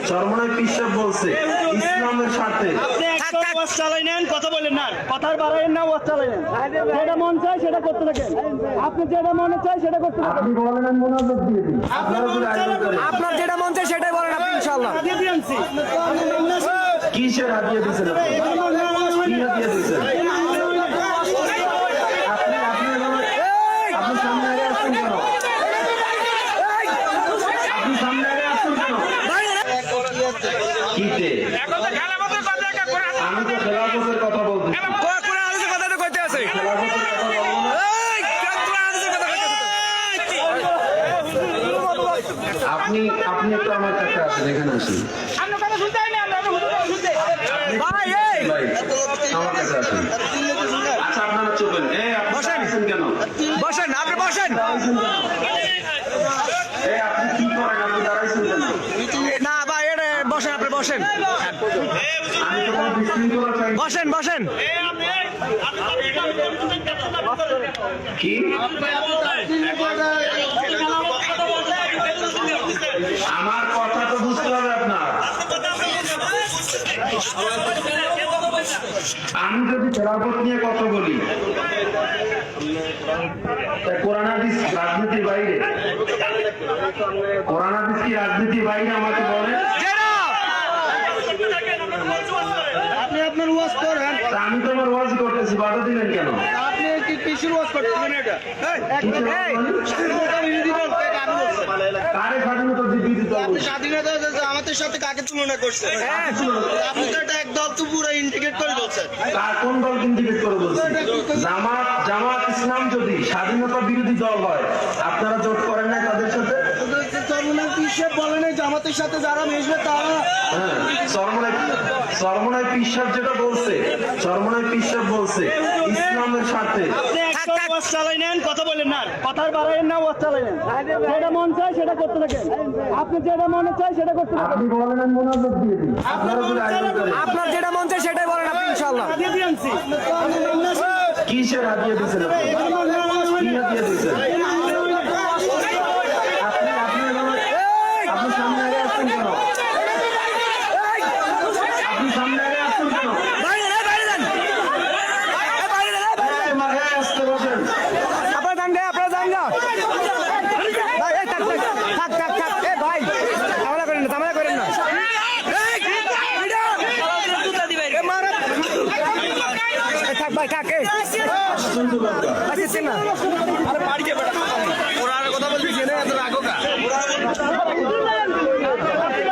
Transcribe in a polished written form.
চরমনাই পিসাব বলছে ইসলামের স্বার্থে চালাই নেন, কথা বলেন না, কথার বাড়াইন না, ওয়াজ চালাই নেন। যেটা মন চায় সেটা করতে থাকেন, আপনি যেটা মনে চায় সেটা করতে থাকেন। আপনি বলেন আমি মোনাজাত দিয়ে দিই, আপনারা যদি আয়োজন করেন আপনার যেটা মন চায় সেটাই বলেন আপনি ইনশাআল্লাহ। কিসের হাতিয়ে দিয়েছেন আপনি? কি হাতিয়ে দিয়েছেন আপনি? আপনি সামনে আগে আসছেন কেন? আপনি সামনে আগে আসছেন কেন? কিতে আমি তো খেলাফতের কথা বলতেছি। আপনি একটু আমার কাছে আসেন, এখানে আসেন ভাই, আমার কাছে আসেন। আচ্ছা আপনারা চলবেন, আপনি আসেন কেন? বসেন, আপনি বসেন। আপনি কি করেন? আপনি দাঁড়াইছেন কেন? না ভাই, এটা বসেন, আপনি বসেন, আমি তো কোনো বিশৃঙ্খলা চাই না। বসেন বসেন। কি আমার কথা তো বুঝতে হবে আপনার। আমি যদি খেলাফত নিয়ে কথা বলি, কোরআন হাদিস রাজনীতির বাইরে? কোরআন হাদিস কি রাজনীতির বাইরে? আমাকে বলেন। আপনি আপনার ওয়াজ করেন, আমি তো আমার ওয়াজ করতেছি, বাধা দিলেন কেন? আপনি কি কিসের ওয়াজ করতেছেন? এটা স্বাধীনতা বিরোধী দল, এটা আপনি বলছেন। কারে স্বাধীনতা বিরোধী দল আপনি বলছেন? স্বাধীনতা আমাদের সাথে কাকে তুলনা করছেন? আপনি তো এটা এক দল তো পুরো ইন্ডিকেট করে বলছেন। কোন দল ইন্ডিকেট করে বলছেন? জামাত ইসলাম যদি স্বাধীনতা বিরোধী দল হয়, আপনারা জোট করেন না তাদের সাথে? বলেন জামাতের সাথে যারা মিশবে তারা চরমনাই পিসাব যেটা বলছে, চরমনাই পিসাব বলছে ইসলামের স্বার্থে। ওয়াজ চালাই নেন, কথা বলেন না, কথার বাড়াইন না, ওয়াজ চালাই নেন। যেটা মন চায় সেটা করতে থাকেন, আপনি যেটা মনে চায় সেটা করতে থাকেন। আপনি বলেন আমি মোনাজাত দিয়ে দিই, আপনারা যদি আয়োজন করেন আপনার যেটা মন চায় সেটাই বলেন আপনি ইনশাআল্লাহ। কিসের হাতিয়ে দিয়েছেন আপনি? কি হাতিয়ে দিয়েছেন আপনি সামনে আগে আসছেন কেন? আপনি সামনে আগে আসছেন কেন? আসতে বসেন। আপনারা যান গে, আপনারা যান গা। ভাই, এই থাক, থাক, থাক, থাক। এ ভাই, ঝামেলা করেন না, ঝামেলা করেন না। এ থাক ভাই, থাক। আসছেন না? আরে বাড়ি কে বেটা? ওরা কথা বলছিস না, এত রাগো কা?